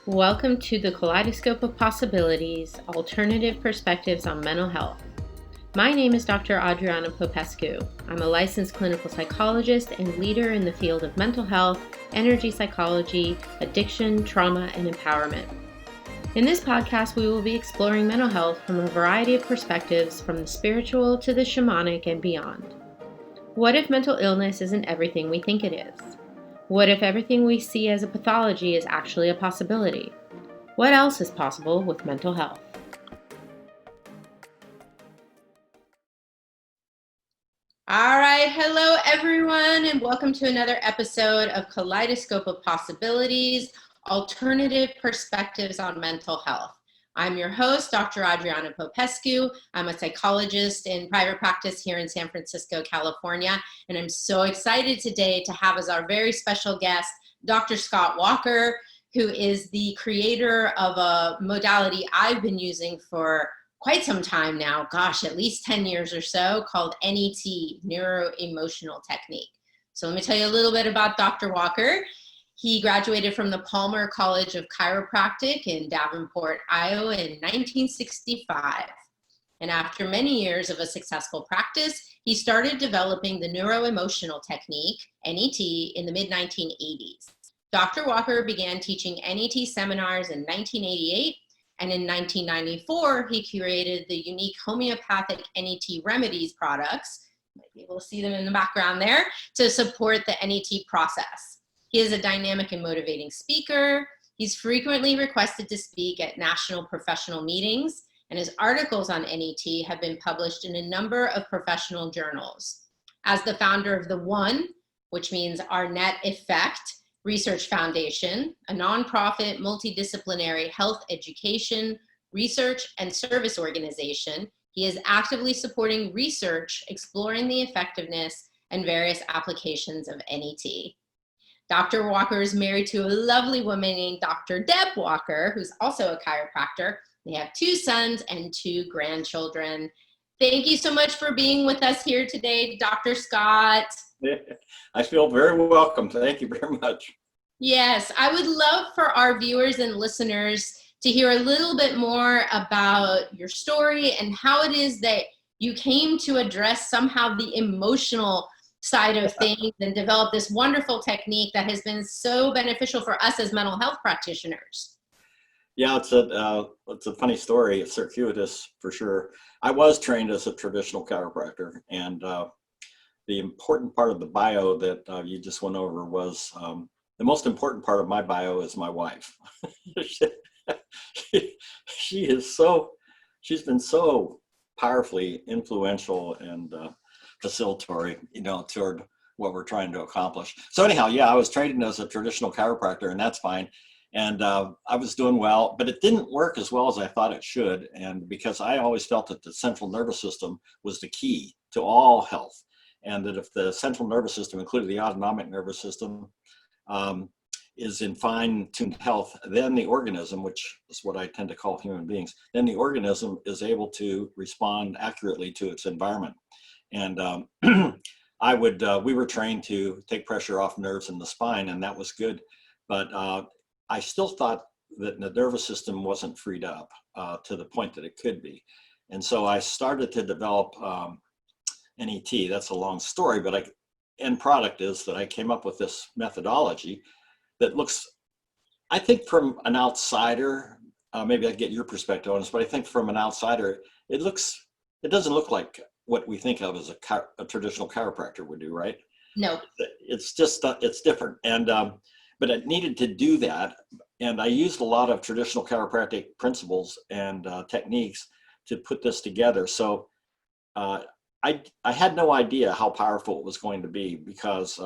Welcome to the Kaleidoscope of Possibilities, Alternative Perspectives on Mental Health. My name is Dr. Adriana Popescu. I'm a licensed clinical psychologist and leader in the field of mental health, energy psychology, addiction, trauma, and empowerment. In this podcast, we will be exploring mental health from a variety of perspectives, from the spiritual to the shamanic and beyond. What if mental illness isn't everything we think it is? What if everything we see as a pathology is actually a possibility? What else is possible with mental health? All right, hello everyone, and welcome to another episode of Kaleidoscope of Possibilities, Alternative Perspectives on Mental Health. I'm your host, Dr. Adriana Popescu. I'm a psychologist in private practice here in San Francisco, California, and I'm so excited today to have as our very special guest, Dr. Scott Walker, who is the creator of a modality I've been using for quite some time now, gosh, at least 10 years or so, called NET, Neuro Emotional Technique. So let me tell you a little bit about Dr. Walker. He graduated from the Palmer College of Chiropractic in Davenport, Iowa in 1965. And after many years of a successful practice, he started developing the Neuro Emotional Technique, NET, in the mid-1980s. Dr. Walker began teaching NET seminars in 1988, and in 1994, he curated the unique homeopathic NET remedies products, you might be able to see them in the background there, to support the NET process. He is a dynamic and motivating speaker. He's frequently requested to speak at national professional meetings, and his articles on NET have been published in a number of professional journals. As the founder of The One, which means Our Net Effect Research Foundation, a nonprofit multidisciplinary health education, research, and service organization, he is actively supporting research exploring the effectiveness and various applications of NET. Dr. Walker is married to a lovely woman named Dr. Deb Walker, who's also a chiropractor. They have 2 sons and 2 grandchildren. Thank you so much for being with us here today, Dr. Scott. I feel very welcome. Thank you very much. Yes, I would love for our viewers and listeners to hear a little bit more about your story and how it is that you came to address somehow the emotional side of things and develop this wonderful technique that has been so beneficial for us as mental health practitioners. Yeah, it's a funny story. It's circuitous for sure. I was trained as a traditional chiropractor, and the important part of the bio that you just went over was the most important part of my bio is my wife. She's been so powerfully influential and facilitatory, toward what we're trying to accomplish. So anyhow, yeah, I was trained as a traditional chiropractor, and that's fine. And I was doing well, but it didn't work as well as I thought it should. And because I always felt that the central nervous system was the key to all health. And that if the central nervous system, including the autonomic nervous system, is in fine-tuned health, then the organism, which is what I tend to call human beings, then the organism is able to respond accurately to its environment. And we were trained to take pressure off nerves in the spine, and that was good. But I still thought that the nervous system wasn't freed up to the point that it could be. And so I started to develop NET. That's a long story, but end product is that I came up with this methodology that looks, I think from an outsider, maybe I get your perspective on this, but I think from an outsider, it doesn't look like what we think of as a traditional chiropractor would do, right? No. It's just, it's different. And, but it needed to do that. And I used a lot of traditional chiropractic principles and techniques to put this together. So I had no idea how powerful it was going to be because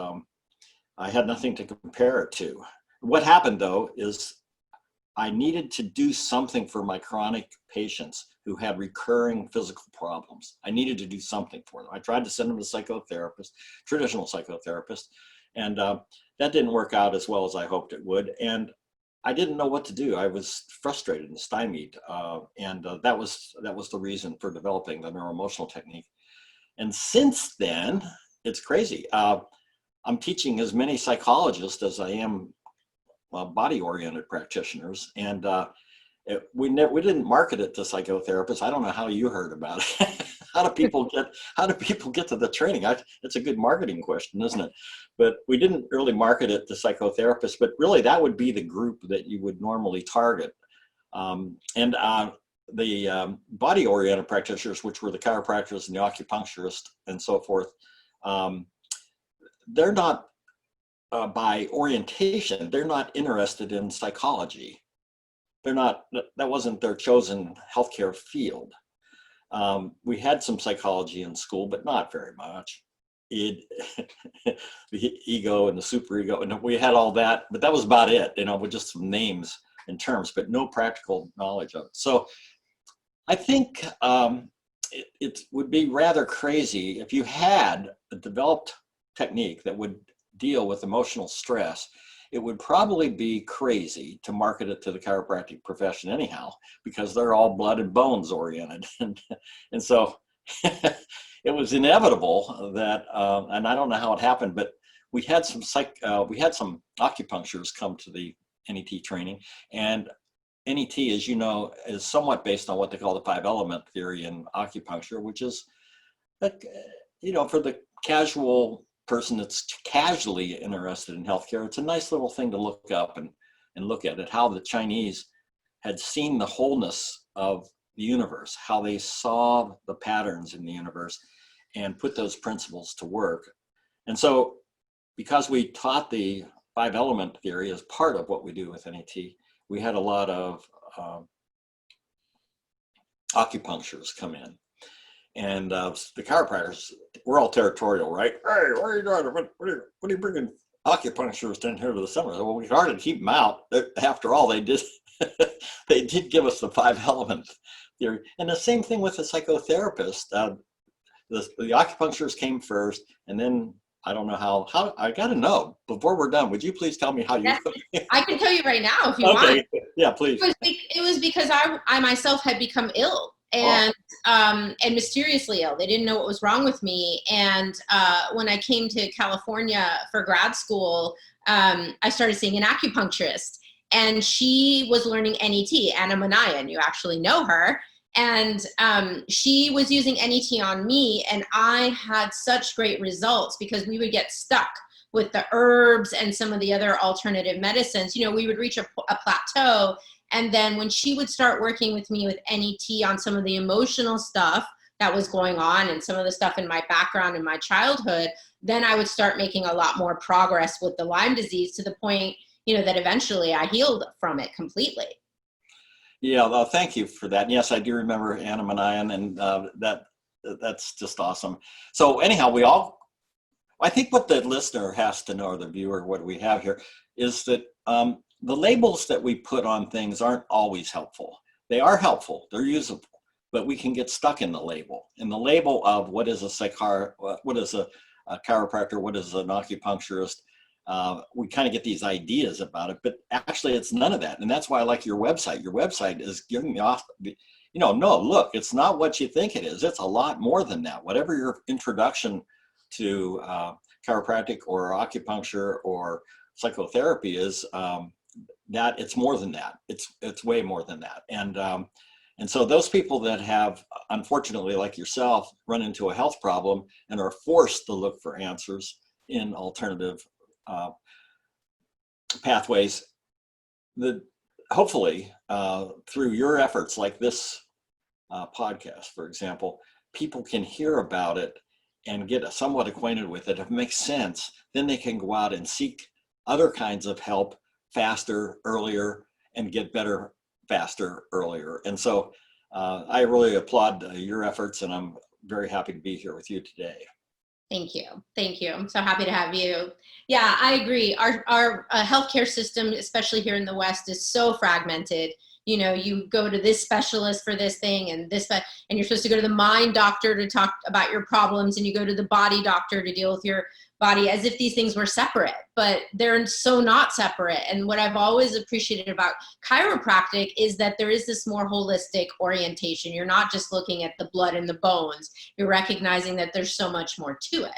I had nothing to compare it to. What happened though is I needed to do something for my chronic patients who had recurring physical problems. I needed to do something for them. I tried to send them to psychotherapist, traditional psychotherapist, and that didn't work out as well as I hoped it would. And I didn't know what to do. I was frustrated and stymied, and that was the reason for developing the neuroemotional technique. And since then, it's crazy. I'm teaching as many psychologists as I am body-oriented practitioners, and we didn't market it to psychotherapists. I don't know how you heard about it. How do people get to the training? It's a good marketing question, isn't it? But we didn't really market it to psychotherapists, but really that would be the group that you would normally target. And the body-oriented practitioners, which were the chiropractors and the acupuncturists and so forth, they're not, by orientation, they're not interested in psychology. That wasn't their chosen healthcare field. We had some psychology in school, but not very much. The ego and the superego, and we had all that, but that was about it, with just some names and terms, but no practical knowledge of it. So I think it would be rather crazy if you had a developed technique that would deal with emotional stress. It would probably be crazy to market it to the chiropractic profession anyhow, because they're all blood and bones oriented. And so it was inevitable that, and I don't know how it happened, but we had some acupuncturists come to the NET training, and NET, as you know, is somewhat based on what they call the 5-element theory in acupuncture, which is, for the casual person that's casually interested in healthcare, it's a nice little thing to look up and look at it, how the Chinese had seen the wholeness of the universe, how they saw the patterns in the universe and put those principles to work. And so because we taught the 5-element theory as part of what we do with NET, we had a lot of acupuncturists come in. And the chiropractors, we're all territorial, right? Hey, what are you doing? What are you bringing acupuncturists in here to the seminar? Well, we started to keep them out. After all, they did they did give us the 5-element theory. And the same thing with the psychotherapist. The acupuncturists came first, and then I don't know how I got to know, before we're done, would you please tell me how you... Yes, I can tell you right now if you okay. want. Yeah, please. It was because I myself had become ill. And mysteriously ill. They didn't know what was wrong with me. And when I came to California for grad school, I started seeing an acupuncturist, and she was learning NET, Anna Manayan. You actually know her. And she was using NET on me, and I had such great results because we would get stuck with the herbs and some of the other alternative medicines. We would reach a plateau. And then when she would start working with me with NET on some of the emotional stuff that was going on and some of the stuff in my background in my childhood, then I would start making a lot more progress with the Lyme disease, to the point, that eventually I healed from it completely. Yeah, well, thank you for that. And yes, I do remember Anna Manayan, and that's just awesome. So anyhow, I think what the listener has to know, or the viewer, what we have here, is that the labels that we put on things aren't always helpful. They are helpful, they're usable, but we can get stuck in the label. In the label of what is a chiropractor, what is an acupuncturist, we kind of get these ideas about it, but actually it's none of that. And that's why I like your website. Your website is giving me off, no, look, it's not what you think it is. It's a lot more than that. Whatever your introduction to chiropractic or acupuncture or psychotherapy is, that it's more than that. It's way more than that. And so those people that have, unfortunately, like yourself, run into a health problem and are forced to look for answers in alternative pathways, hopefully through your efforts like this podcast, for example, people can hear about it and get somewhat acquainted with it. If it makes sense, then they can go out and seek other kinds of help faster, earlier, and get better faster, earlier. And so I really applaud your efforts, and I'm very happy to be here with you today. Thank you. Thank you. I'm so happy to have you. Yeah, I agree. Our healthcare system, especially here in the West, is so fragmented. You go to this specialist for this thing and this, and you're supposed to go to the mind doctor to talk about your problems, and you go to the body doctor to deal with your body, as if these things were separate, but they're so not separate. And what I've always appreciated about chiropractic is that there is this more holistic orientation. You're not just looking at the blood and the bones. You're recognizing that there's so much more to it.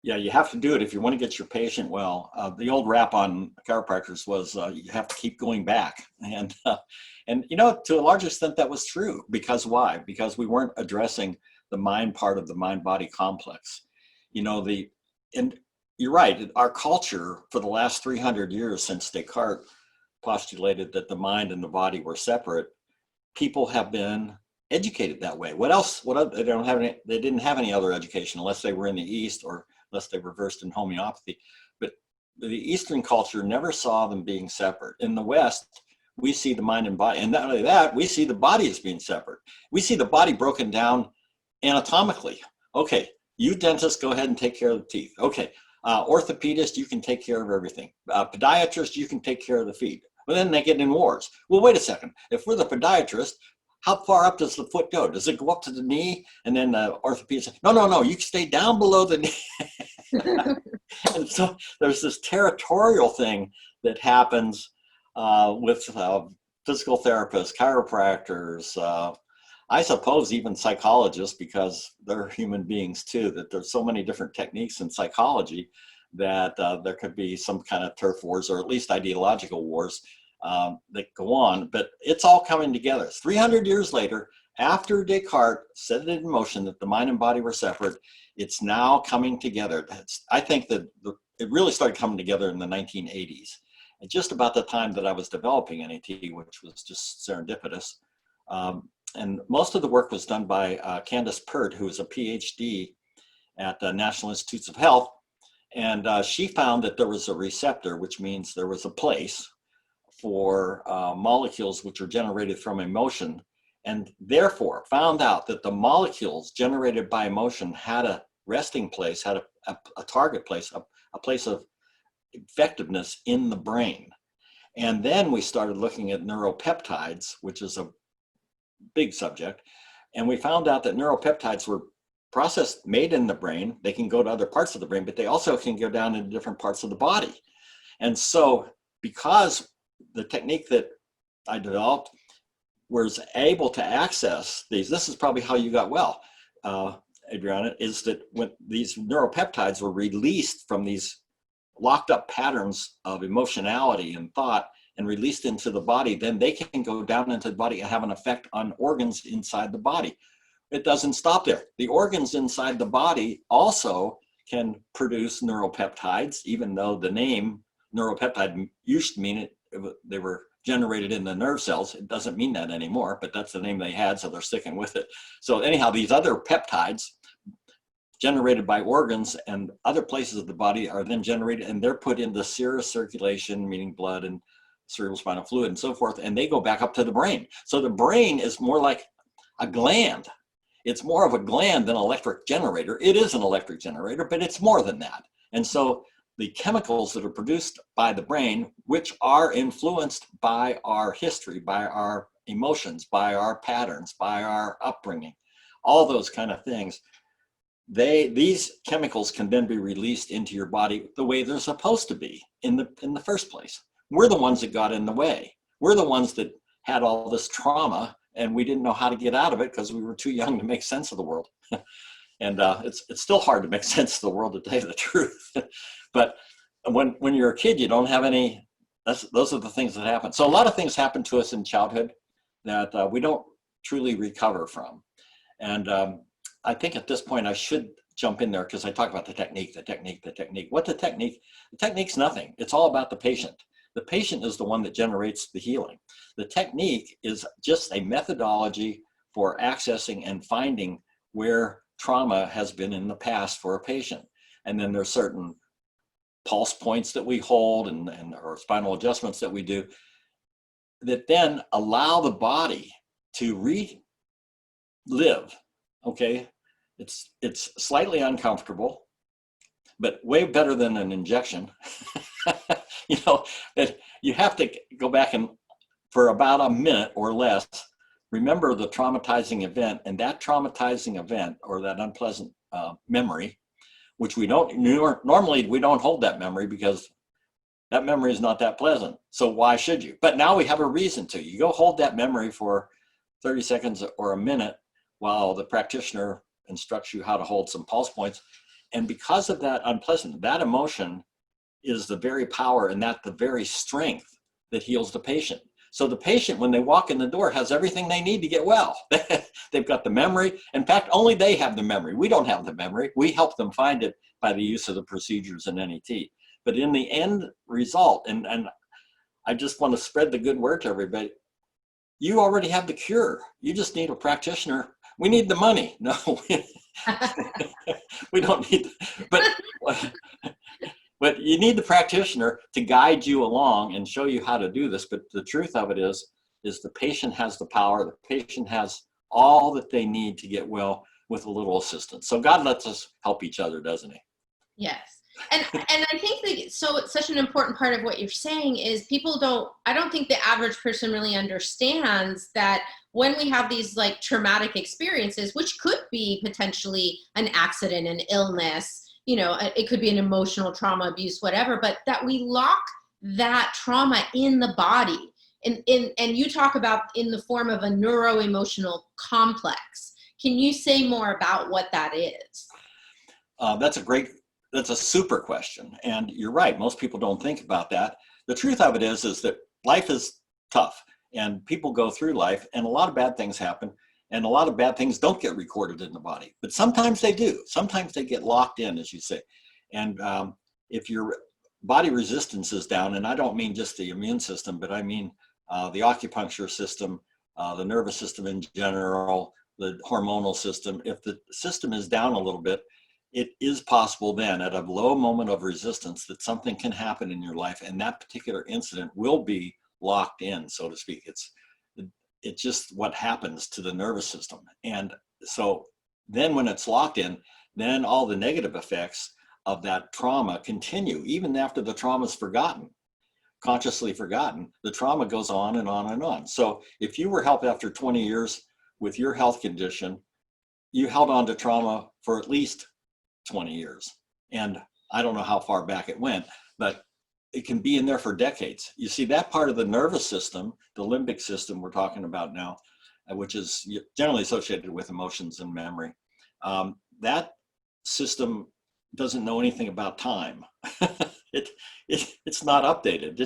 Yeah, you have to do it if you want to get your patient well. The old rap on chiropractors was you have to keep going back, and to a large extent that was true. Because why? Because we weren't addressing the mind part of the mind-body complex. You know the and you're right. Our culture for the last 300 years since Descartes postulated that the mind and the body were separate, people have been educated that way. What else? They don't have any. They didn't have any other education unless they were in the East or unless they were versed in homeopathy. But the Eastern culture never saw them being separate. In the West, we see the mind and body, and not only that, we see the body as being separate. We see the body broken down anatomically. Okay, you dentist, go ahead and take care of the teeth. Okay, orthopedist, you can take care of everything. Podiatrist, you can take care of the feet. But then they get in wars. Well, wait a second. If we're the podiatrist, how far up does the foot go? Does it go up to the knee? And then the orthopedist says, no, no, no, you can stay down below the knee. And so there's this territorial thing that happens with physical therapists, chiropractors, I suppose even psychologists, because they're human beings too, that there's so many different techniques in psychology that there could be some kind of turf wars, or at least ideological wars that go on. But it's all coming together. 300 years later, after Descartes set it in motion that the mind and body were separate, it's now coming together. I think that it really started coming together in the 1980s. And just about the time that I was developing NET, which was just serendipitous. And most of the work was done by Candace Pert, who is a PhD at the National Institutes of Health. And she found that there was a receptor, which means there was a place for molecules which are generated from emotion, and therefore found out that the molecules generated by emotion had a resting place, had a target place, a place of effectiveness in the brain. And then we started looking at neuropeptides, which is a big subject. And we found out that neuropeptides were processed, made in the brain. They can go to other parts of the brain, but they also can go down into different parts of the body. And so because the technique that I developed was able to access these, this is probably how you got well, Adriana, is that when these neuropeptides were released from these locked up patterns of emotionality and thought and released into the body, then they can go down into the body and have an effect on organs inside the body. It doesn't stop there. The organs inside the body also can produce neuropeptides, even though the name neuropeptide used to mean they were generated in the nerve cells. It doesn't mean that anymore, but that's the name they had, so they're sticking with it. So anyhow, these other peptides generated by organs and other places of the body are then generated, and they're put into serous circulation, meaning blood and cerebrospinal fluid and so forth, and they go back up to the brain. So the brain is more like a gland. It's more of a gland than an electric generator. It is an electric generator, but it's more than that. And so the chemicals that are produced by the brain, which are influenced by our history, by our emotions, by our patterns, by our upbringing, all those kind of things, these chemicals can then be released into your body the way they're supposed to be in the first place. We're the ones that got in the way. We're the ones that had all this trauma, and we didn't know how to get out of it because we were too young to make sense of the world. And it's still hard to make sense of the world, to tell you the truth. But when you're a kid, you don't have any, those are the things that happen. So a lot of things happen to us in childhood that we don't truly recover from. And I think at this point I should jump in there because I talk about the technique. What the technique? The technique's nothing. It's all about the patient. The patient is the one that generates the healing. The technique is just a methodology for accessing and finding where trauma has been in the past for a patient. And then there's certain pulse points that we hold and or spinal adjustments that we do that then allow the body to relive. Okay, it's slightly uncomfortable, but way better than an injection. You know, that you have to go back and for about a minute or less, remember the traumatizing event, and that traumatizing event or that unpleasant memory, which we don't normally, we don't hold that memory because that memory is not that pleasant. So why should you? But now we have a reason to. You go hold that memory for 30 seconds or a minute while the practitioner instructs you how to hold some pulse points. And because of that unpleasant, that emotion is the very power and that the very strength that heals the patient. So the patient, when they walk in the door, has everything they need to get well. They've got the memory. In fact, only they have the memory. We don't have the memory. We help them find it by the use of the procedures in NET. But in the end result, and I just want to spread the good word to everybody, you already have the cure. You just need a practitioner. We need the money. No, we don't need, but you need the practitioner to guide you along and show you how to do this. But the truth of it is the patient has the power. The patient has all that they need to get well with a little assistance. So God lets us help each other, doesn't he? Yes. And I think that, so it's such an important part of what you're saying is I don't think the average person really understands that when we have these like traumatic experiences, which could be potentially an accident, an illness, it could be an emotional trauma, abuse, whatever, but that we lock that trauma in the body. And you talk about in the form of a neuro emotional complex. Can you say more about what that is? That's a super question. And you're right. Most people don't think about that. The truth of it is that life is tough and people go through life and a lot of bad things happen and a lot of bad things don't get recorded in the body, but sometimes they do. Sometimes they get locked in, as you say. And if your body resistance is down, and I don't mean just the immune system, but I mean the acupuncture system, the nervous system in general, the hormonal system, if the system is down a little bit, it is possible then at a low moment of resistance that something can happen in your life and that particular incident will be locked in, so to speak. It's just what happens to the nervous system. And so then when it's locked in, then all the negative effects of that trauma continue even after the trauma is forgotten, consciously forgotten. The trauma goes on and on and on. So if you were helped after 20 years with your health condition, you held on to trauma for at least 20 years. And I don't know how far back it went, but it can be in there for decades. You see, that part of the nervous system, the limbic system we're talking about now, which is generally associated with emotions and memory, that system doesn't know anything about time. It's not updated.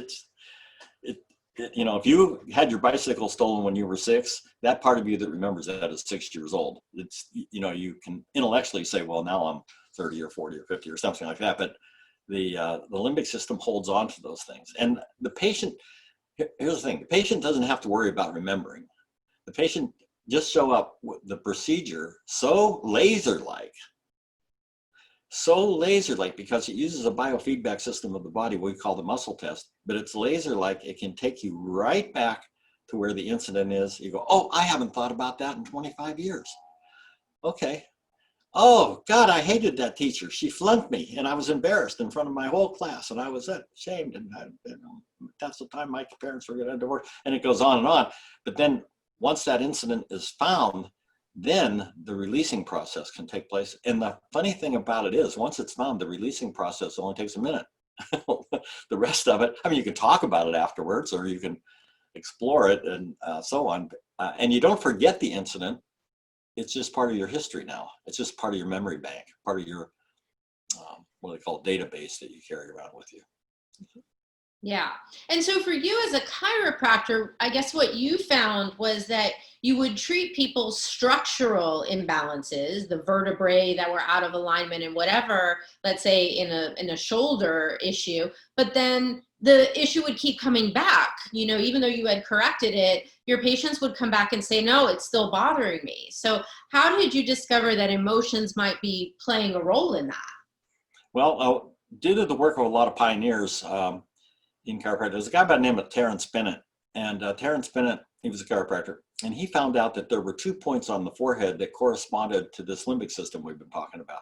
If you had your bicycle stolen when you were 6, that part of you that remembers that is 6 years old. You can intellectually say, well, now I'm 30 or 40 or 50 or something like that. But the limbic system holds on to those things. And the patient, here's the thing, the patient doesn't have to worry about remembering. The patient just show up with the procedure so laser-like because it uses a biofeedback system of the body we call the muscle test, but it's laser-like. It can take you right back to where the incident is. You go, oh, I haven't thought about that in 25 years. Okay. Oh, God, I hated that teacher. She flunked me, and I was embarrassed in front of my whole class, and I was ashamed, and that's the time my parents were going to divorce, and it goes on and on. But then once that incident is found, then the releasing process can take place. And the funny thing about it is, once it's found, the releasing process only takes a minute. The rest of it, I mean, you can talk about it afterwards, or you can explore it and so on. And you don't forget the incident. It's just part of your history now. It's just part of your memory bank, part of your, what do they call it, database that you carry around with you. Yeah. And so for you as a chiropractor, I guess what you found was that you would treat people's structural imbalances, the vertebrae that were out of alignment and whatever, let's say in a shoulder issue, but then the issue would keep coming back, even though you had corrected it, your patients would come back and say, no, it's still bothering me. So how did you discover that emotions might be playing a role in that? Well, due to the work of a lot of pioneers in chiropractic, there's a guy by the name of Terence Bennett. And Terence Bennett, he was a chiropractor, and he found out that there were 2 points on the forehead that corresponded to this limbic system we've been talking about.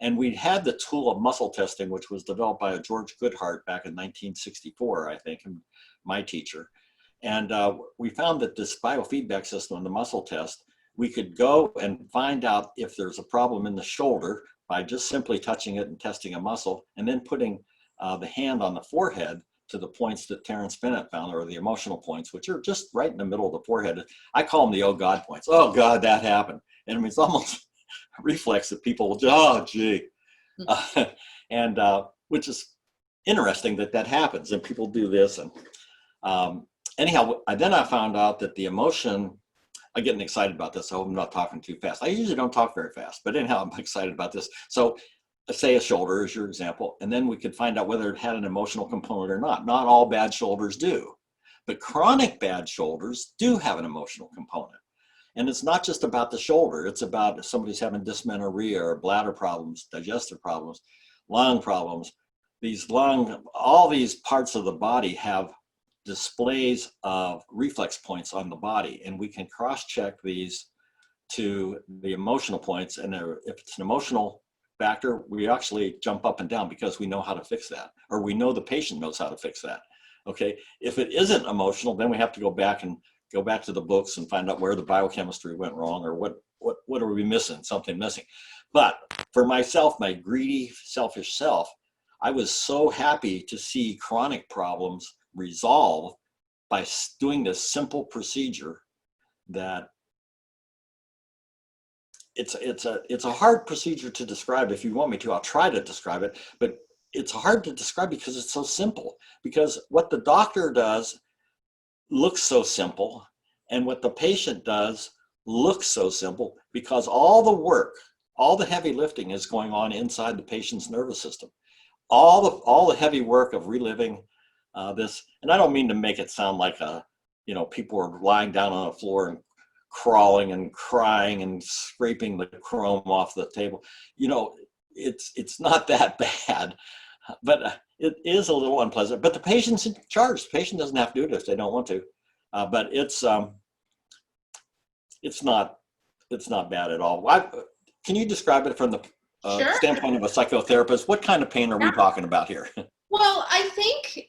And we had the tool of muscle testing, which was developed by a George Goodhart back in 1964, I think, my teacher. And we found that this biofeedback system on the muscle test, we could go and find out if there's a problem in the shoulder by just simply touching it and testing a muscle, and then putting the hand on the forehead to the points that Terence Bennett found, or the emotional points, which are just right in the middle of the forehead. I call them the oh God points. Oh God, that happened. And I mean, it's almost a reflex that people will, oh gee. And which is interesting that that happens and people do this. And anyhow, then I found out that the emotion, I'm getting excited about this. I hope I'm not talking too fast. I usually don't talk very fast, but anyhow, I'm excited about this. So say a shoulder is your example, and then we could find out whether it had an emotional component or not. Not all bad shoulders do, but chronic bad shoulders do have an emotional component. And it's not just about the shoulder. It's about if somebody's having dysmenorrhea or bladder problems, digestive problems, lung problems. All these parts of the body have displays of reflex points on the body, and we can cross-check these to the emotional points. And if it's an emotional factor, we actually jump up and down because we know how to fix that, or we know the patient knows how to fix that. Okay, if it isn't emotional, then we have to go back to the books and find out where the biochemistry went wrong, or what are we missing, something missing. But for myself, my greedy, selfish self, I was so happy to see chronic problems resolve by doing this simple procedure that it's a hard procedure to describe. If you want me to, I'll try to describe it, but it's hard to describe because it's so simple. Because what the doctor does looks so simple, and what the patient does looks so simple, because all the work, all the heavy lifting is going on inside the patient's nervous system. All the heavy work of reliving this, and I don't mean to make it sound like people are lying down on the floor and crawling and crying and scraping the chrome off the table. It's not that bad, but it is a little unpleasant. But the patient's in charge. The patient doesn't have to do it if they don't want to. But it's not bad at all. Can you describe it from the Sure. standpoint of a psychotherapist? What kind of pain are we talking about here? Well, I think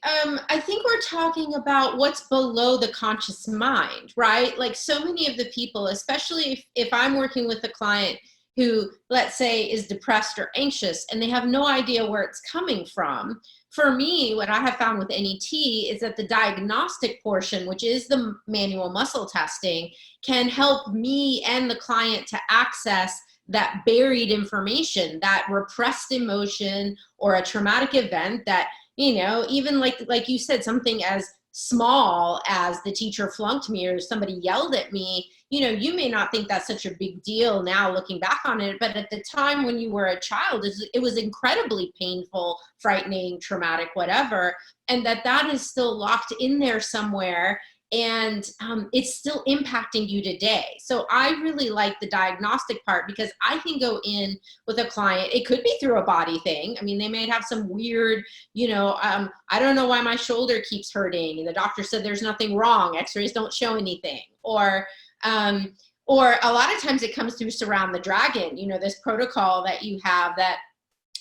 we're talking about what's below the conscious mind, right? Like so many of the people, especially if I'm working with a client who, let's say, is depressed or anxious and they have no idea where it's coming from. For me, what I have found with NET is that the diagnostic portion, which is the manual muscle testing, can help me and the client to access that buried information, that repressed emotion or a traumatic event that, even like you said, something as small as the teacher flunked me or somebody yelled at me, you may not think that's such a big deal now looking back on it, but at the time when you were a child, it was incredibly painful, frightening, traumatic, whatever, and that is still locked in there somewhere. And it's still impacting you today. So I really like the diagnostic part because I can go in with a client. It could be through a body thing. I mean, they may have some weird, I don't know why my shoulder keeps hurting. And the doctor said there's nothing wrong. X-rays don't show anything. Or a lot of times it comes through Surround the Dragon, this protocol that you have that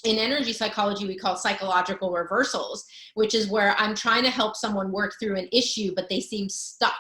in energy psychology, we call psychological reversals, which is where I'm trying to help someone work through an issue, but they seem stuck,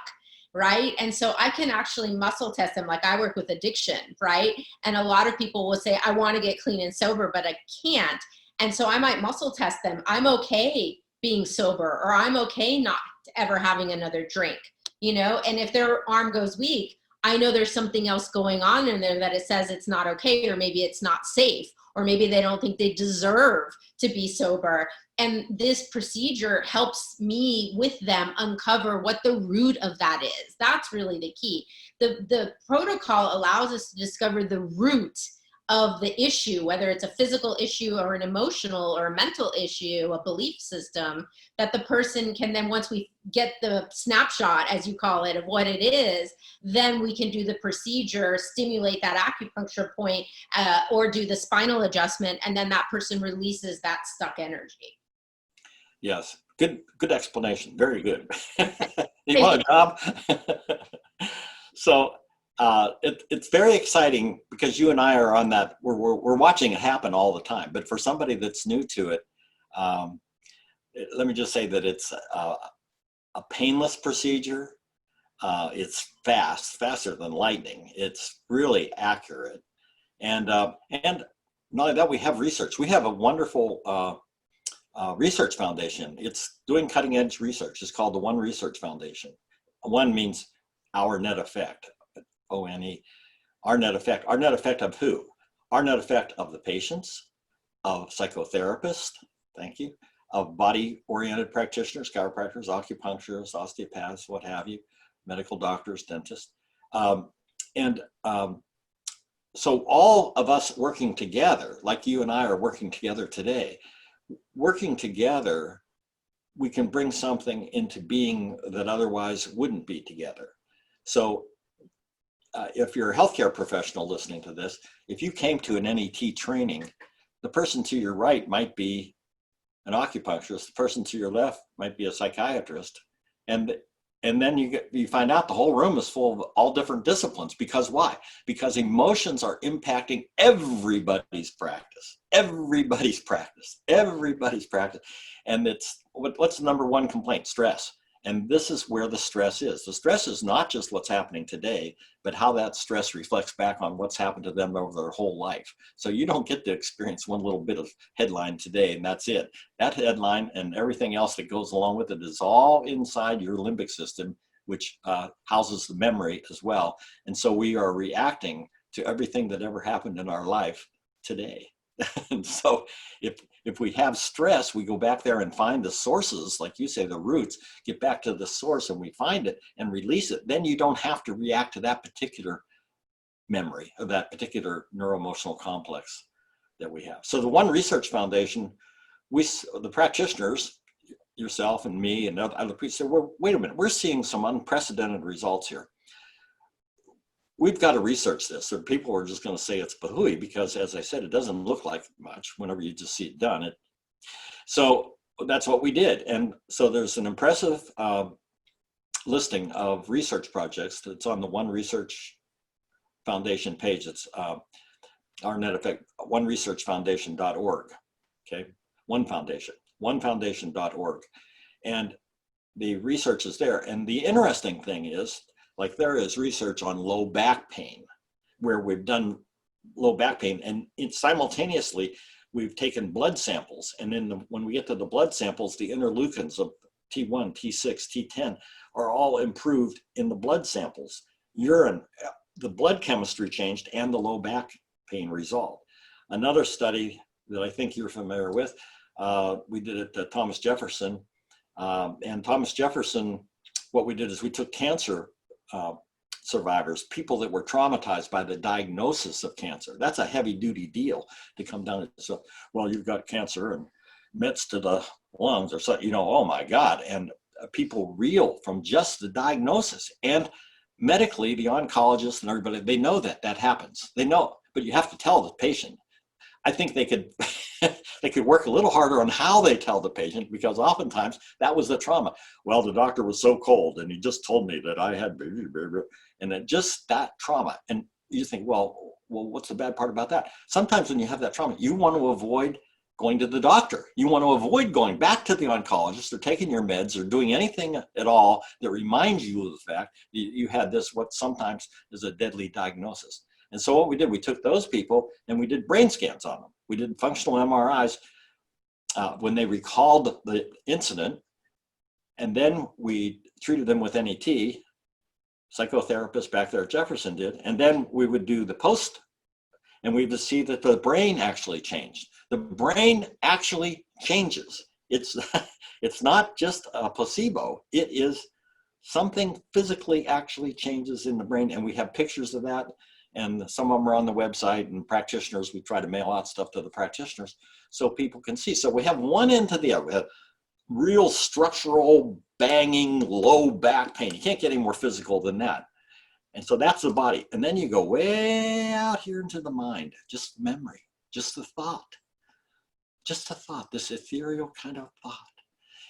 right? And so I can actually muscle test them. Like I work with addiction, right? And a lot of people will say, I want to get clean and sober, but I can't. And so I might muscle test them. I'm okay being sober, or I'm okay not ever having another drink, and if their arm goes weak, I know there's something else going on in there that it says it's not okay, or maybe it's not safe, or maybe they don't think they deserve to be sober. And this procedure helps me with them uncover what the root of that is. That's really the key. The protocol allows us to discover the root of the issue, whether it's a physical issue or an emotional or a mental issue, a belief system, that the person can then, once we get the snapshot, as you call it, of what it is, then we can do the procedure, stimulate that acupuncture point, or do the spinal adjustment, and then that person releases that stuck energy. Yes, good explanation. Very good. You want a job? So it's very exciting because you and I are on that. We're watching it happen all the time. But for somebody that's new to it, let me just say that it's a painless procedure. It's faster than lightning. It's really accurate, and not only that, we have research. We have a wonderful research foundation. It's doing cutting edge research. It's called the One Research Foundation. One means our net effect. ONE. Our net effect. Our net effect of who? Our net effect of the patients, of psychotherapists, thank you, of body-oriented practitioners, chiropractors, acupuncturists, osteopaths, what have you, medical doctors, dentists. And so all of us working together, like you and I are working together today, working together, we can bring something into being that otherwise wouldn't be together. So if you're a healthcare professional listening to this, if you came to an NET training, the person to your right might be an acupuncturist, the person to your left might be a psychiatrist, and then you find out the whole room is full of all different disciplines. Because why? Because emotions are impacting everybody's practice, everybody's practice, everybody's practice. And it's what's the number one complaint? Stress. And this is where the stress is. The stress is not just what's happening today, but how that stress reflects back on what's happened to them over their whole life. So you don't get to experience one little bit of headline today and that's it. That headline and everything else that goes along with it is all inside your limbic system, which houses the memory as well. And so we are reacting to everything that ever happened in our life today. And so if we have stress, we go back there and find the sources, like you say, the roots, get back to the source and we find it and release it. Then you don't have to react to that particular memory of that particular neuroemotional complex that we have. So the One Research Foundation, the practitioners, yourself and me and other people say, well, wait a minute, we're seeing some unprecedented results here. We've got to research this, or people are just going to say it's bahooey because, as I said, it doesn't look like much whenever you just see it done. So that's what we did. And so there's an impressive listing of research projects that's on the One Research Foundation page. It's our net effect, oneresearchfoundation.org. Okay, One Foundation, onefoundation.org. And the research is there. And the interesting thing is, like there is research on low back pain, where we've done low back pain, and simultaneously we've taken blood samples, and then when we get to the blood samples, the interleukins of T1, T6, T10 are all improved in the blood samples. Urine, the blood chemistry changed, and the low back pain resolved. Another study that I think you're familiar with, we did it at Thomas Jefferson, and Thomas Jefferson, what we did is we took cancer survivors, people that were traumatized by the diagnosis of cancer. That's a heavy duty deal to come down and say, well, you've got cancer and mets to the lungs or something, you know, oh my God. And people reel from just the diagnosis. And medically, the oncologists and everybody, they know that that happens. They know, but you have to tell the patient. I think they could they could work a little harder on how they tell the patient, because oftentimes that was the trauma. Well, the doctor was so cold and he just told me that I had baby, and then just that trauma. And you think, well, what's the bad part about that? Sometimes when you have that trauma, you want to avoid going to the doctor. You want to avoid going back to the oncologist or taking your meds or doing anything at all that reminds you of the fact that you had this, what sometimes is a deadly diagnosis. And so what we did, we took those people and we did brain scans on them. We did functional MRIs when they recalled the incident, and then we treated them with NET, psychotherapists back there at Jefferson did, and then we would do the post, and we would see that the brain actually changed. The brain actually changes. It's not just a placebo. It is something physically actually changes in the brain, and we have pictures of that. And some of them are on the website, and practitioners, we try to mail out stuff to the practitioners so people can see. So we have one end to the other. We have real structural banging low back pain. You can't get any more physical than that. And so that's the body. And then you go way out here into the mind, just memory, just the thought, this ethereal kind of thought.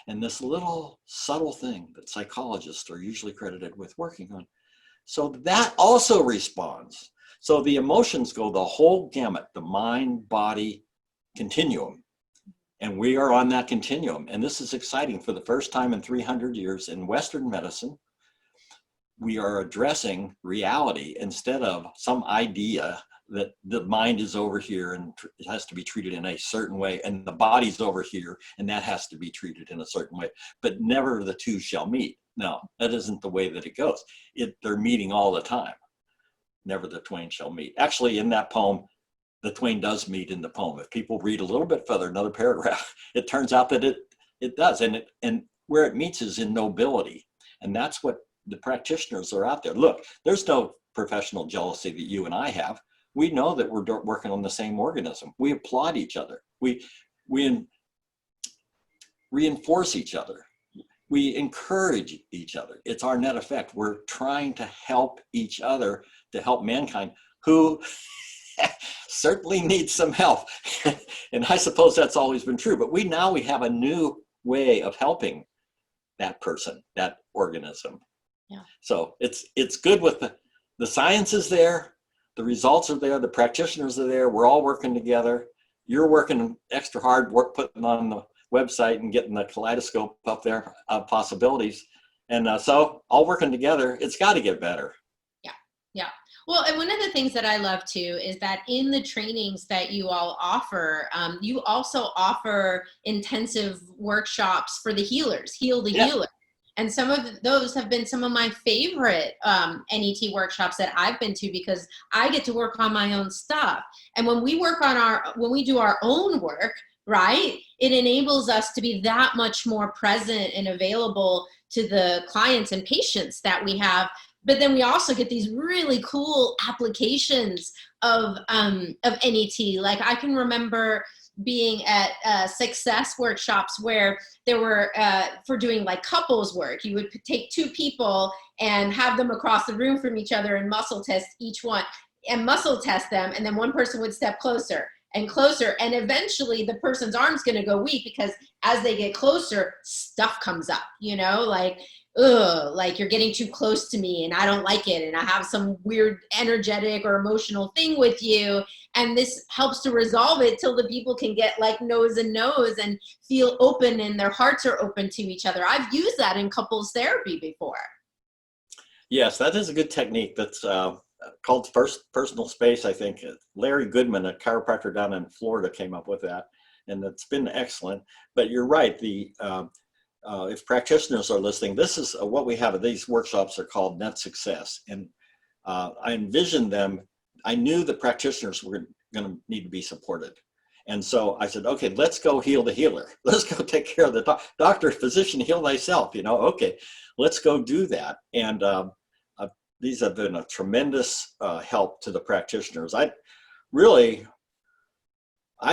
And this little subtle thing that psychologists are usually credited with working on. So that also responds. So the emotions go the whole gamut, the mind, body continuum. And we are on that continuum. And this is exciting. For the first time in 300 years in Western medicine, we are addressing reality instead of some idea that the mind is over here and it has to be treated in a certain way, and the body's over here and that has to be treated in a certain way, but never the two shall meet. No, that isn't the way that it goes. They're meeting all the time. Never the twain shall meet. Actually, in that poem, the twain does meet in the poem. If people read a little bit further, another paragraph, it turns out that it does. And where it meets is in nobility. And that's what the practitioners are out there. Look, there's no professional jealousy that you and I have. We know that we're working on the same organism. We applaud each other. We reinforce each other. We encourage each other. It's our net effect. We're trying to help each other, to help mankind, who certainly needs some help. And I suppose that's always been true, but we have a new way of helping that person, that organism. Yeah. So it's good with the science is there, the results are there, the practitioners are there, we're all working together. You're working extra hard, putting on the website and getting the kaleidoscope up there of possibilities. And so all working together, it's got to get better. Yeah. Yeah. Well, and one of the things that I love too is that in the trainings that you all offer, you also offer intensive workshops for the healers, heal the healer. And some of those have been some of my favorite NET workshops that I've been to, because I get to work on my own stuff. And when we do our own work, right, it enables us to be that much more present and available to the clients and patients that we have. But then we also get these really cool applications of NET. Like I can remember being at success workshops where there were for doing like couples work. You would take two people and have them across the room from each other and muscle test each one and muscle test them. And then one person would step closer and closer. And eventually the person's arm's going to go weak, because as they get closer, stuff comes up, like, ugh, like you're getting too close to me and I don't like it. And I have some weird energetic or emotional thing with you. And this helps to resolve it till the people can get like nose and nose and feel open and their hearts are open to each other. I've used that in couples therapy before. Yes, that is a good technique. That's called personal space, I think. Larry Goodman, a chiropractor down in Florida, came up with that, and it's been excellent. But you're right. If practitioners are listening, this is what we have. These workshops are called Net Success, and I envisioned them. I knew the practitioners were going to need to be supported. And so I said, okay, let's go heal the healer. Let's go take care of the doctor, physician, heal thyself. Okay, let's go do that. And these have been a tremendous help to the practitioners. I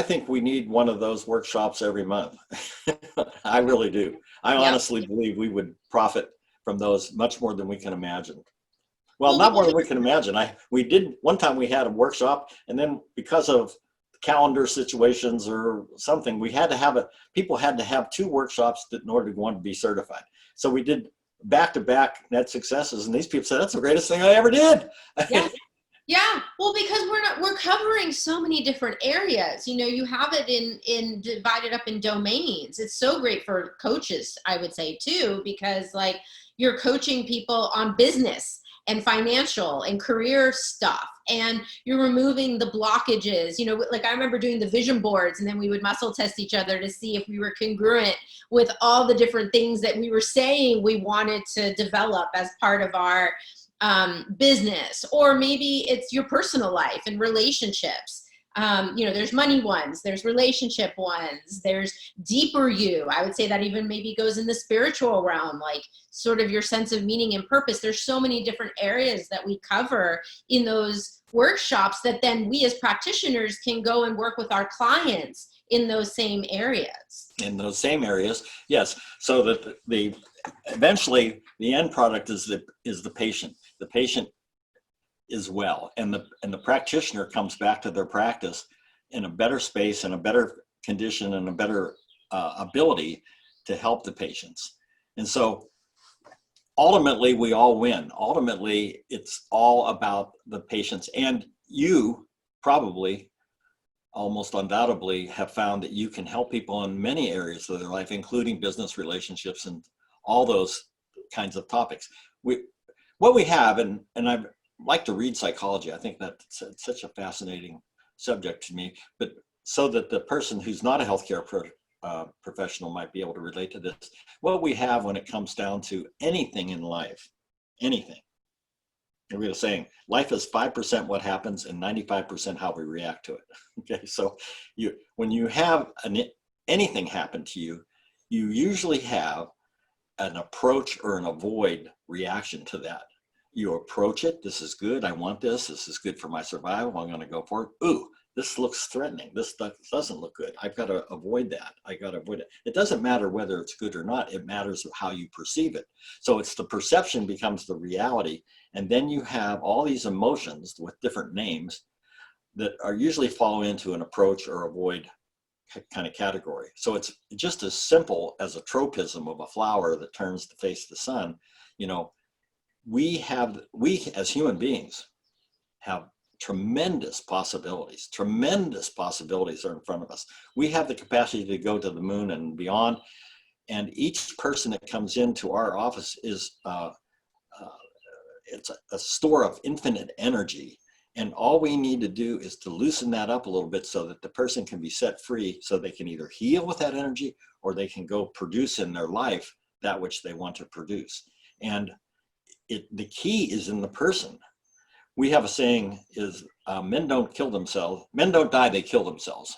think we need one of those workshops every month. I really do. I honestly believe we would profit from those much more than we can imagine. Well, not more than we can imagine. We did one time. We had a workshop, and then because of calendar situations or something, people had to have two workshops in order to go on to be certified. So we did back-to-back Net Successes, and these people said that's the greatest thing I ever did. Yeah. Yeah, well, because we're covering so many different areas. You have it in divided up in domains. It's so great for coaches, I would say too, because like you're coaching people on business and financial and career stuff, and you're removing the blockages. Like I remember doing the vision boards, and then we would muscle test each other to see if we were congruent with all the different things that we were saying we wanted to develop as part of our business. Or maybe it's your personal life and relationships. There's money ones, there's relationship ones, there's deeper you. I would say that even maybe goes in the spiritual realm, like sort of your sense of meaning and purpose. There's so many different areas that we cover in those workshops that then we as practitioners can go and work with our clients in those same areas. Yes. So that eventually the end product is the patient. The patient is well, and the practitioner comes back to their practice in a better space, and a better condition, and a better ability to help the patients. And so ultimately we all win. Ultimately it's all about the patients, and you probably almost undoubtedly have found that you can help people in many areas of their life, including business relationships and all those kinds of topics. What we have, and I like to read psychology. I think that's such a fascinating subject to me, but so that the person who's not a healthcare professional might be able to relate to this. What we have when it comes down to anything in life, anything, we were saying, life is 5% what happens and 95% how we react to it. Okay, so when you have anything happen to you, you usually have an approach or an avoid reaction to that. You approach it, this is good, I want this is good for my survival, I'm going to go for it. Ooh, this looks threatening, this doesn't look good, I've got to avoid that, I got to avoid it. It doesn't matter whether it's good or not, it matters how you perceive it. So it's the perception becomes the reality, and then you have all these emotions with different names that are usually fall into an approach or avoid kind of category. So it's just as simple as a tropism of a flower that turns to face the sun. You know, we as human beings have tremendous possibilities. Tremendous possibilities are in front of us. We have the capacity to go to the moon and beyond. And each person that comes into our office is it's a store of infinite energy. And all we need to do is to loosen that up a little bit so that the person can be set free, so they can either heal with that energy or they can go produce in their life that which they want to produce. And the key is in the person. We have a saying is men don't kill themselves. Men don't die, they kill themselves.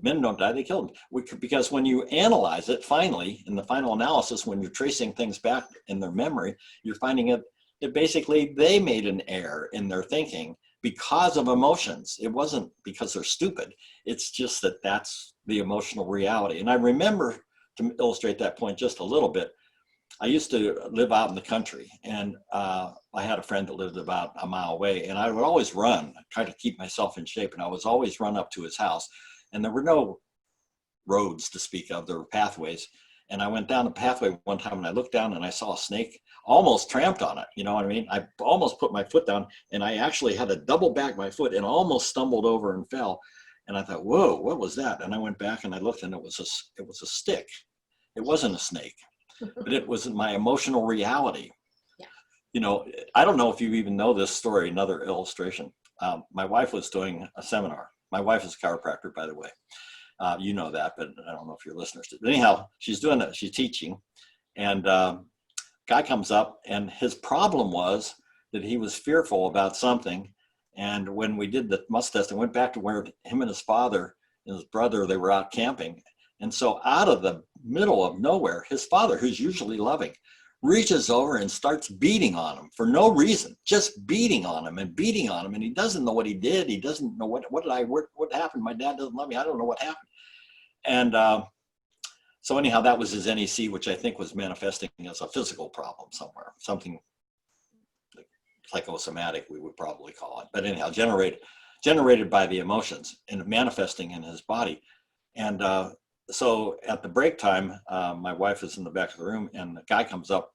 Men don't die, they kill them. Because when you analyze it, finally, in the final analysis, when you're tracing things back in their memory, you're finding it that basically they made an error in their thinking because of emotions. It wasn't because they're stupid. It's just that that's the emotional reality. And I remember, to illustrate that point just a little bit, I used to live out in the country, and I had a friend that lived about a mile away, and I would always run, try to keep myself in shape, and I was always run up to his house, and there were no roads to speak of, there were pathways. And I went down the pathway one time and I looked down and I saw a snake, almost tramped on it. You know what I mean? I almost put my foot down, and I actually had to double back my foot and almost stumbled over and fell. And I thought, whoa, what was that? And I went back and I looked, and it was a stick. It wasn't a snake, but it was my emotional reality. Yeah. You know, I don't know if you even know this story, another illustration. My wife was doing a seminar. My wife is a chiropractor, by the way. You know that, but I don't know if your listeners do. But anyhow, she's doing it. She's teaching, and guy comes up, and his problem was that he was fearful about something. And when we did the muscle test, I went back to where him and his father and his brother, they were out camping. And so out of the middle of nowhere, his father, who's usually loving, reaches over and starts beating on him for no reason, just beating on him. And he doesn't know what he did. He doesn't know what happened. My dad doesn't love me. I don't know what happened. And so anyhow, that was his NEC, which I think was manifesting as a physical problem somewhere, something like psychosomatic, we would probably call it. But anyhow, generated by the emotions and manifesting in his body. And so at the break time, my wife is in the back of the room, and the guy comes up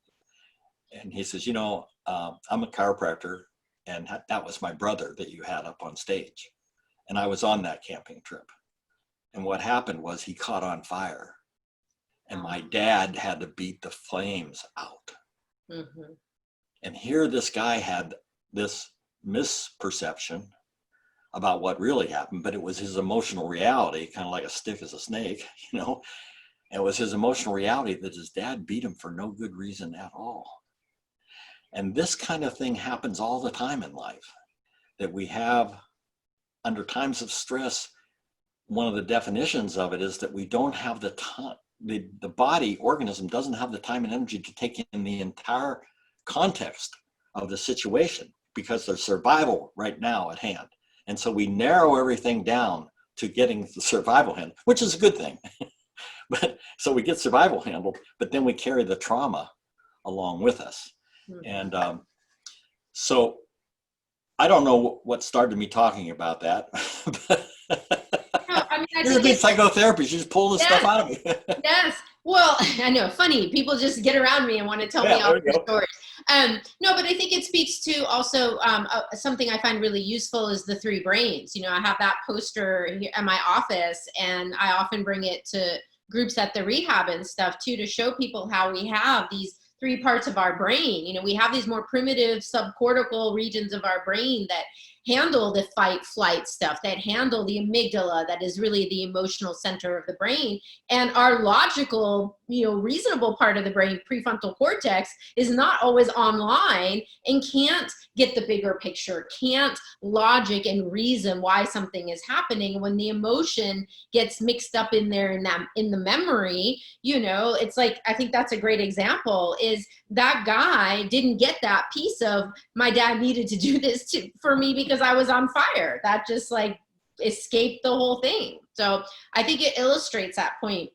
and he says, you know, I'm a chiropractor, and that was my brother that you had up on stage. And I was on that camping trip. And what happened was he caught on fire, and my dad had to beat the flames out. Mm-hmm. And here this guy had this misperception about what really happened, but it was his emotional reality, kind of like a stick is a snake, you know. It was his emotional reality that his dad beat him for no good reason at all. And this kind of thing happens all the time in life, that we have under times of stress. One of the definitions of it is that we don't have the time, the body organism doesn't have the time and energy to take in the entire context of the situation, because there's survival right now at hand. And so we narrow everything down to getting the survival handled, which is a good thing. But so we get survival handled, but then we carry the trauma along with us. Mm-hmm. And so I don't know what started me talking about that. You're a big psychotherapist. You just pull this stuff out of me. Yes. Well, I know. Funny. People just get around me and want to tell me all their stories. No, but I think it speaks to also something I find really useful is the three brains. You know, I have that poster here at my office, and I often bring it to groups at the rehab and stuff too, to show people how we have these three parts of our brain. You know, we have these more primitive subcortical regions of our brain that handle the fight flight stuff, that handle the amygdala, that is really the emotional center of the brain. And our logical, reasonable part of the brain, prefrontal cortex, is not always online and can't get the bigger picture, can't logic and reason why something is happening. When the emotion gets mixed up in there, in the memory, it's like, I think that's a great example, is that guy didn't get that piece of, my dad needed to do this for me because I was on fire. That just like escaped the whole thing. So I think it illustrates that point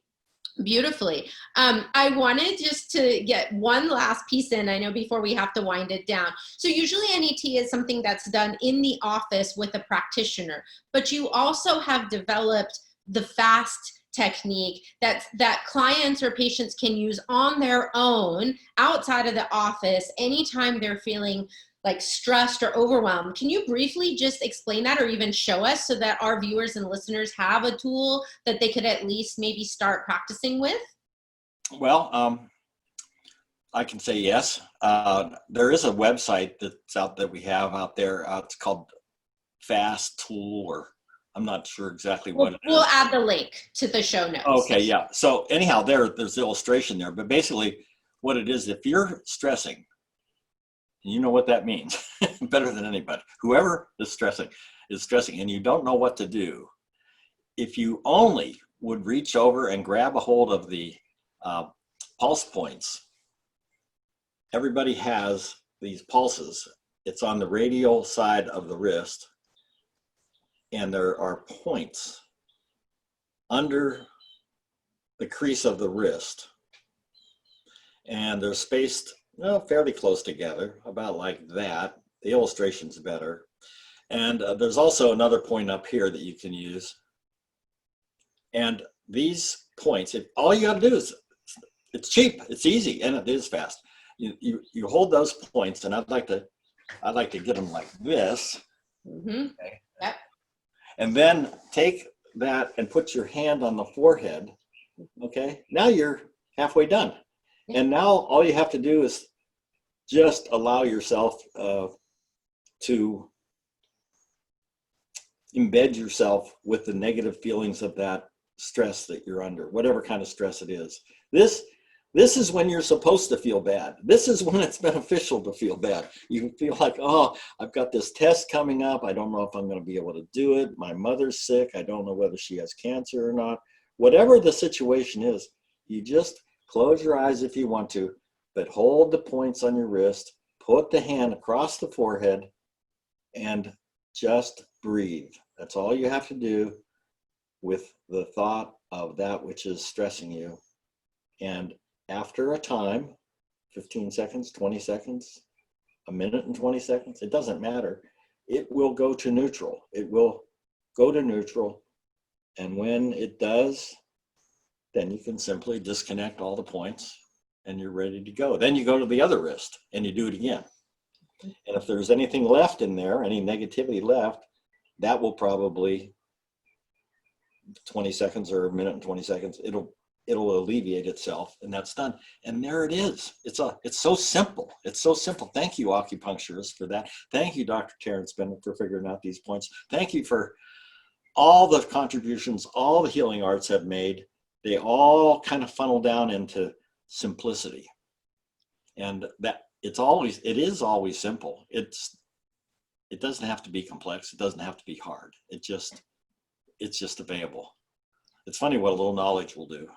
beautifully. I wanted just to get one last piece in, I know, before we have to wind it down. So usually NET is something that's done in the office with a practitioner, but you also have developed the FAST technique that clients or patients can use on their own outside of the office anytime they're feeling like stressed or overwhelmed. Can you briefly just explain that, or even show us, so that our viewers and listeners have a tool that they could at least maybe start practicing with? Well, I can say yes. There is a website that's out that we have out there. It's called Fast Tool, or I'm not sure exactly what it is. We'll add the link to the show notes. Okay, yeah. So anyhow, there's the illustration there. But basically what it is, if you're stressing, you know what that means better than anybody. Whoever is stressing, and you don't know what to do. If you only would reach over and grab a hold of the pulse points. Everybody has these pulses. It's on the radial side of the wrist, and there are points under the crease of the wrist, and they're spaced fairly close together, about like that. The illustration's better. And there's also another point up here that you can use. And these points, all you got to do is, it's cheap, it's easy, and it is fast. You hold those points, and I'd like to get them like this. Mm-hmm. Okay. Yep. And then take that and put your hand on the forehead. Okay. Now you're halfway done. And now all you have to do is just allow yourself to embed yourself with the negative feelings of that stress that you're under, whatever kind of stress it is. This is when you're supposed to feel bad. This is when it's beneficial to feel bad. You feel like, oh, I've got this test coming up. I don't know if I'm going to be able to do it. My mother's sick. I don't know whether she has cancer or not. Whatever the situation is, you just close your eyes if you want to, but hold the points on your wrist, put the hand across the forehead, and just breathe. That's all you have to do with the thought of that which is stressing you. And after a time, 15 seconds, 20 seconds, a minute and 20 seconds, it doesn't matter. It will go to neutral. It will go to neutral. And when it does, then you can simply disconnect all the points and you're ready to go. Then you go to the other wrist and you do it again. And if there's anything left in there, any negativity left, that will probably 20 seconds or a minute and 20 seconds, it'll alleviate itself, and that's done. And there it is. It's so simple. It's so simple. Thank you, acupuncturists, for that. Thank you, Dr. Terrence Bennett, for figuring out these points. Thank you for all the contributions all the healing arts have made. They all kind of funnel down into simplicity. And that it is always simple. It doesn't have to be complex. It doesn't have to be hard. It's just available. It's funny what a little knowledge will do.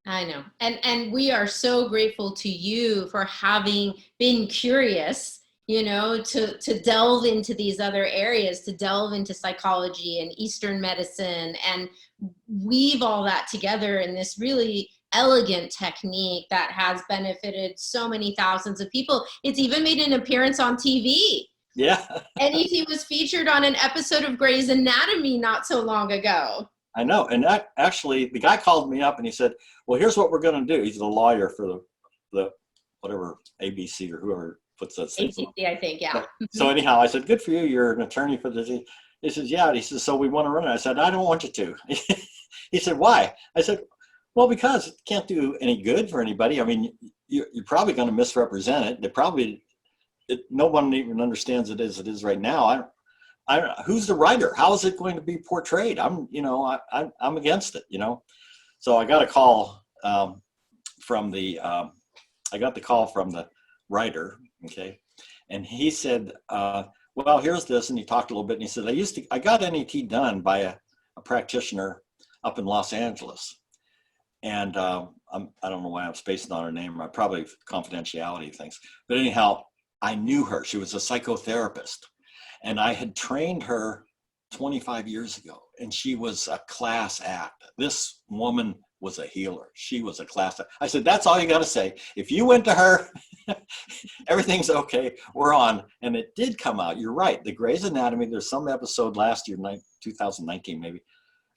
I know. And we are so grateful to you for having been curious, to delve into these other areas, to delve into psychology and Eastern medicine, and weave all that together in this really elegant technique that has benefited so many thousands of people. It's even made an appearance on TV. Yeah. NET was featured on an episode of Grey's Anatomy not so long ago. I know. And that actually, the guy called me up and he said, well, here's what we're going to do. He's the lawyer for the whatever, ABC or whoever puts that thing. ACC, I think, yeah. So anyhow, I said, good for you. You're an attorney for this. He says, yeah. And he says, so we want to run it. I said, I don't want you to. He said, why? I said, well, because it can't do any good for anybody. I mean, you're probably going to misrepresent it. No one even understands it as it is right now. I don't know, who's the writer? How is it going to be portrayed? I'm against it, So I got a call from the writer, okay, and he said, well, here's this, and he talked a little bit, and he said, I got NET done by a practitioner up in Los Angeles, and I don't know why I'm spacing on her name, probably confidentiality things, but anyhow, I knew her. She was a psychotherapist, and I had trained her 25 years ago, and she was a class act. This woman was a healer. She was a class act. I said, that's all you got to say. If you went to her, everything's okay. We're on. And it did come out. You're right. The Grey's Anatomy, there's some episode last year, 2019 maybe,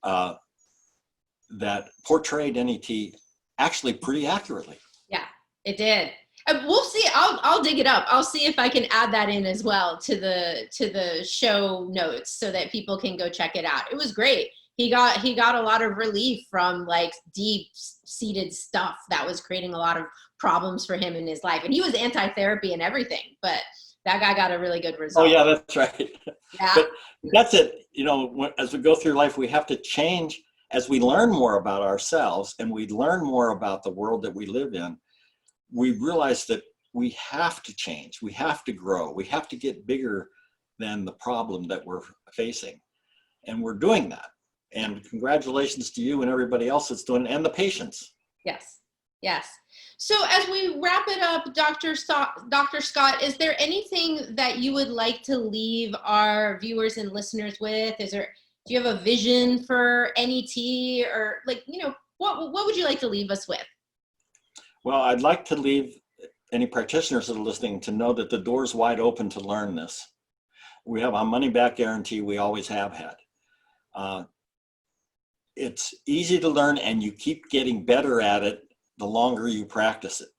that portrayed NET actually pretty accurately. Yeah, it did. We'll see. I'll dig it up. I'll see if I can add that in as well to the show notes so that people can go check it out. It was great. He got a lot of relief from like deep seated stuff that was creating a lot of problems for him in his life. And he was anti-therapy and everything, but that guy got a really good result. Oh yeah, that's right. Yeah. But that's it. As we go through life, we have to change as we learn more about ourselves and we learn more about the world that we live in. We realize that we have to change, we have to grow, we have to get bigger than the problem that we're facing. And we're doing that. And congratulations to you and everybody else that's doing it, and the patients. Yes, yes. So as we wrap it up, Dr. Scott, is there anything that you would like to leave our viewers and listeners with? Do you have a vision for NET, or what would you like to leave us with? Well, I'd like to leave any practitioners that are listening to know that the door's wide open to learn this. We have a money-back guarantee. We always have had. It's easy to learn, and you keep getting better at it the longer you practice it.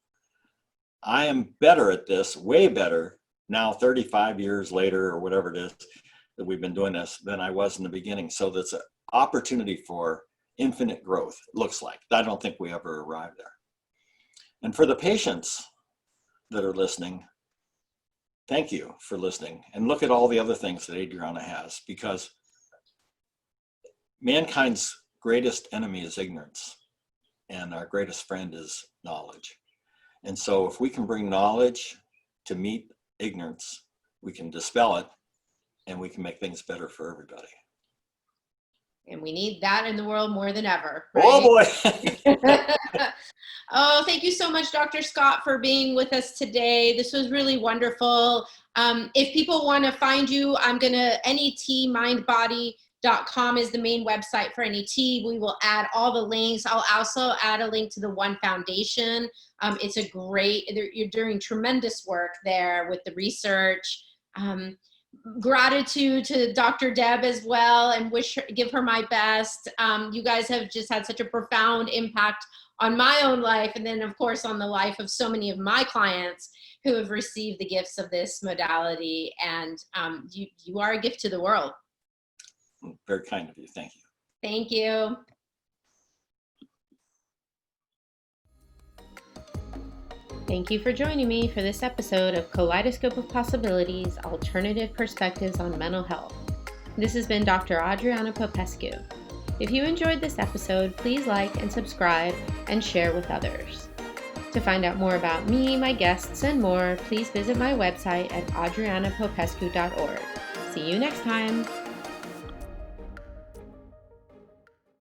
I am better at this, way better now, 35 years later, or whatever it is that we've been doing this, than I was in the beginning. So that's an opportunity for infinite growth, it looks like. I don't think we ever arrive there. And for the patients that are listening, thank you for listening. And look at all the other things that Adriana has, because mankind's greatest enemy is ignorance, and our greatest friend is knowledge. And so if we can bring knowledge to meet ignorance, we can dispel it, and we can make things better for everybody. And we need that in the world more than ever. Right? Oh boy. Oh, thank you so much, Dr. Scott, for being with us today. This was really wonderful. If people want to find you, netmindbody.com is the main website for NET. We will add all the links. I'll also add a link to the One Foundation. You're doing tremendous work there with the research. Gratitude to Dr. Deb as well, and give her my best. You guys have just had such a profound impact on my own life, and then of course on the life of so many of my clients who have received the gifts of this modality. And you are a gift to the world. Very kind of you. Thank you. Thank you. Thank you for joining me for this episode of Kaleidoscope of Possibilities, Alternative Perspectives on Mental Health. This has been Dr. Adriana Popescu. If you enjoyed this episode, please like and subscribe and share with others. To find out more about me, my guests, and more, please visit my website at adrianapopescu.org. See you next time.